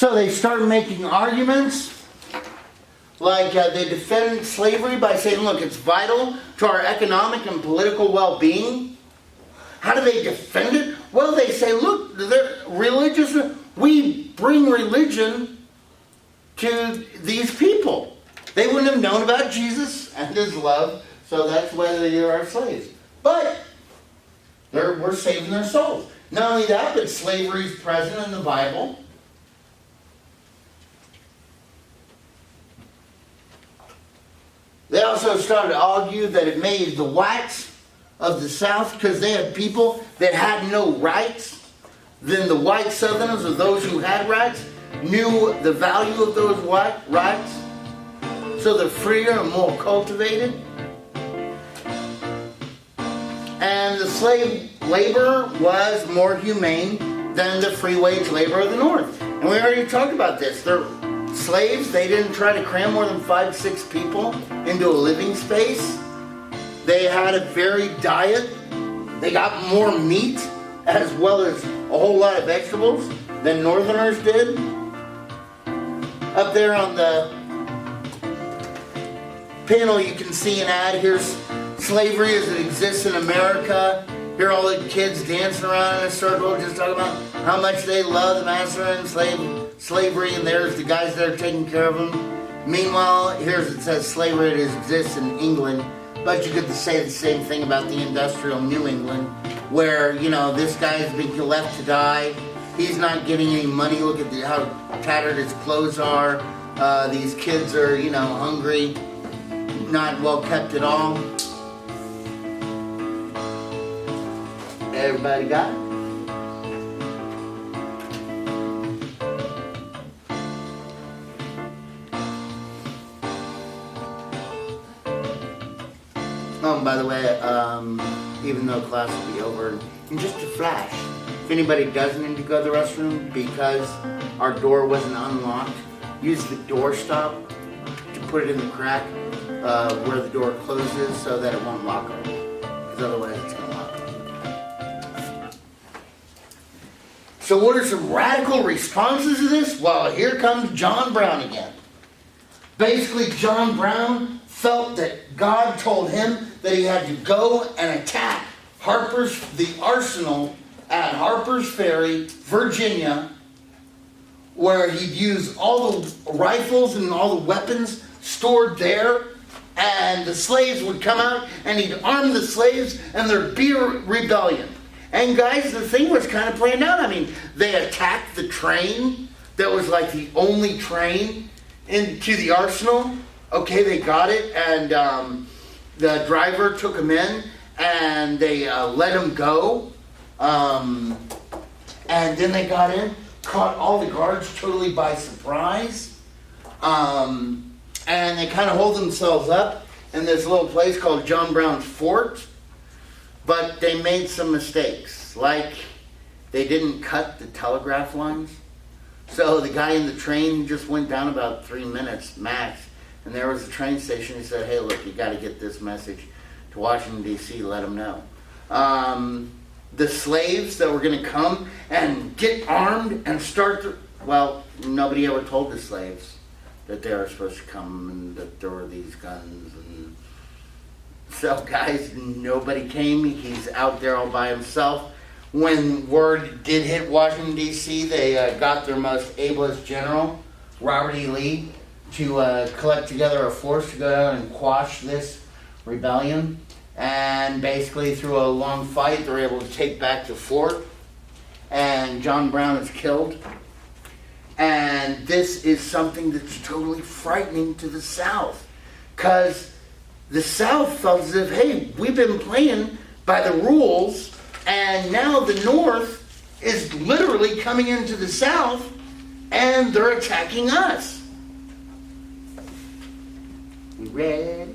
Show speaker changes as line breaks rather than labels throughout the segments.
So they started making arguments, like they defend slavery by saying, look, it's vital to our economic and political well-being. How do they defend it? Well, they say, look, they're religious. We bring religion to these people. They wouldn't have known about Jesus and his love, so that's why they are our slaves. But we're saving their souls. Not only that, but slavery is present in the Bible. They also started to argue that it made the whites of the South, because they had people that had no rights. Then the white Southerners, or those who had rights, knew the value of those white rights. So they're freer and more cultivated. And the slave labor was more humane than the free wage labor of the North. And we already talked about this. They're slaves, they didn't try to cram more than 5 to 6 people into a living space. They had a varied diet. They got more meat as well as a whole lot of vegetables than Northerners did. Up there on the panel you can see an ad. Here's slavery as it exists in America. Here are all the kids dancing around in a circle just talking about how much they love the master and slavery, and there's the guys that are taking care of them. Meanwhile, here's it says slavery as it exists in England. But you could say the same thing about the industrial New England, where, you know, this guy's been left to die. He's not getting any money. Look at how tattered his clothes are. These kids are, you know, hungry, not well kept at all. Everybody got it? Oh, and by the way, even though class will be over, in just a flash, if anybody does need to go to the restroom because our door wasn't unlocked, use the door stop to put it in the crack where the door closes so that it won't lock on you, because otherwise it's going to lock on you. So what are some radical responses to this? Well, here comes John Brown again. Basically, John Brown felt that God told him that he had to go and attack the arsenal at Harper's Ferry, Virginia, where he'd use all the rifles and all the weapons stored there, and the slaves would come out and he'd arm the slaves and there'd be a rebellion. And guys, the thing was kind of playing out. I mean, they attacked the train that was like the only train into the arsenal. Okay, they got it, and the driver took him in, and they let him go. And then they got in, caught all the guards totally by surprise. And they kind of hold themselves up in this little place called John Brown's Fort. But they made some mistakes, like they didn't cut the telegraph lines. So the guy in the train just went down about 3 minutes max. And there was a train station. He said, hey, look, you got to get this message to Washington, D.C., let them know. The slaves that were going to come and get armed and start well, nobody ever told the slaves that they were supposed to come and that there were these guns. And so, guys, nobody came. He's out there all by himself. When word did hit Washington, D.C., they got their most ablest general, Robert E. Lee, to collect together a force to go out and quash this rebellion. And basically, through a long fight, they're able to take back the fort. And John Brown is killed. And this is something that's totally frightening to the South. Because the South felt as if, hey, we've been playing by the rules, and now the North is literally coming into the South, and they're attacking us. We ready?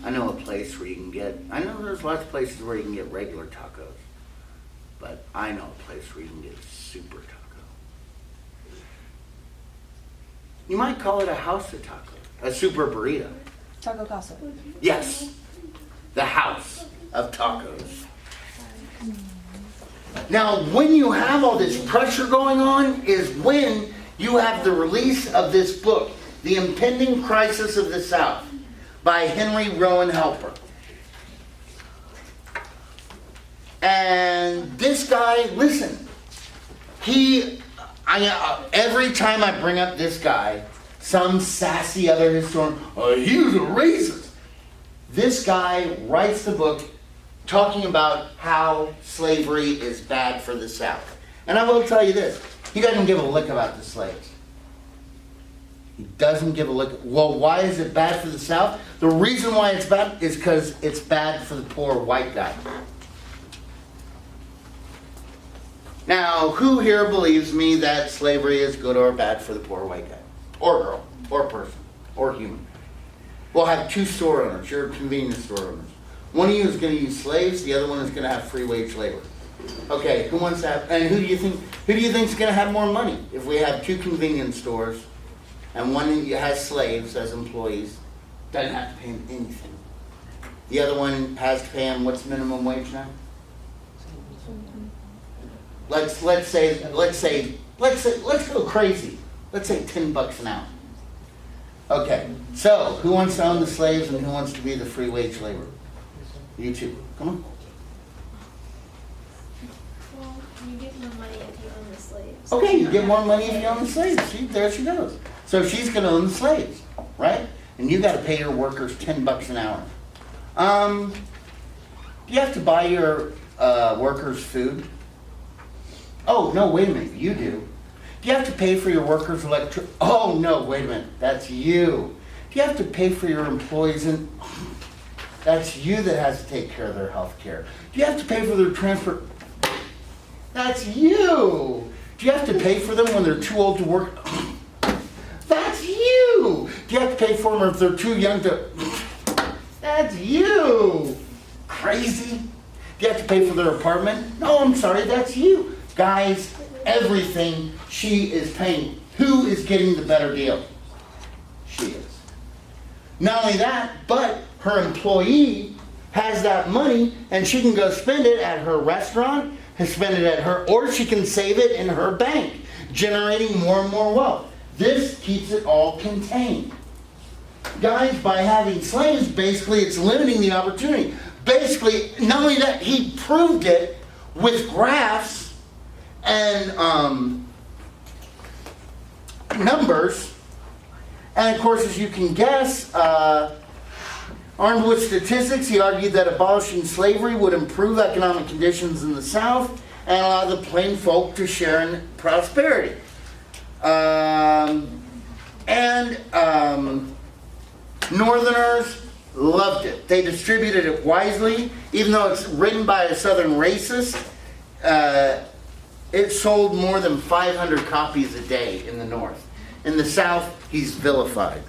I know a place where you can get, I know there's lots of places where you can get regular tacos, but I know a place where you can get super taco. You might call it a house of taco, a super burrito.
Taco Casa.
Yes, the house. of tacos. Now, when you have all this pressure going on is when you have the release of this book, The Impending Crisis of the South, by Henry Rowan Helper. And this guy, listen, every time I bring up this guy, some sassy other historian, he was a racist. This guy writes the book talking about how slavery is bad for the South. And I will tell you this, he doesn't give a lick about the slaves. He doesn't give a lick. Well, why is it bad for the South? The reason why it's bad is because it's bad for the poor white guy. Now, who here believes me that slavery is good or bad for the poor white guy? Or girl, or person, or human? We'll have two store owners, you're convenience store owners. One of you is going to use slaves, the other one is going to have free wage labor. Okay, who wants to have, and who do you think is going to have more money? If we have two convenience stores, and one has slaves as employees, doesn't have to pay them anything. The other one has to pay them, what's minimum wage now? Let's go crazy. Let's say $10 an hour. Okay, so who wants to own the slaves and who wants to be the free wage laborer? You two, come on.
Well, you get more money if you own the slaves.
Okay, you get more money if you own the slaves. See, there she goes. So she's going to own the slaves, right? And you got to pay your workers $10 an hour. You have to buy your workers food. Oh, no, wait a minute, you do. Do you have to pay for your workers' electricity? Oh, no, wait a minute, that's you. Do you have to pay for your employees? And that's you that has to take care of their health care. Do you have to pay for their transport? That's you. Do you have to pay for them when they're too old to work? That's you. Do you have to pay for them if they're too young to? That's you. Crazy. Do you have to pay for their apartment? No, I'm sorry, that's you. Guys, everything she is paying. Who is getting the better deal? She is. Not only that, but her employee has that money and she can go spend it at her restaurant, spend it at her, or she can save it in her bank, generating more and more wealth. This keeps it all contained. Guys, by having slaves, basically it's limiting the opportunity. Basically, not only that, he proved it with graphs and numbers, and of course, as you can guess, armed with statistics, he argued that abolishing slavery would improve economic conditions in the South and allow the plain folk to share in prosperity. Northerners loved it. They distributed it wisely, even though it's written by a Southern racist. It sold more than 500 copies a day in the North. In the South, he's vilified.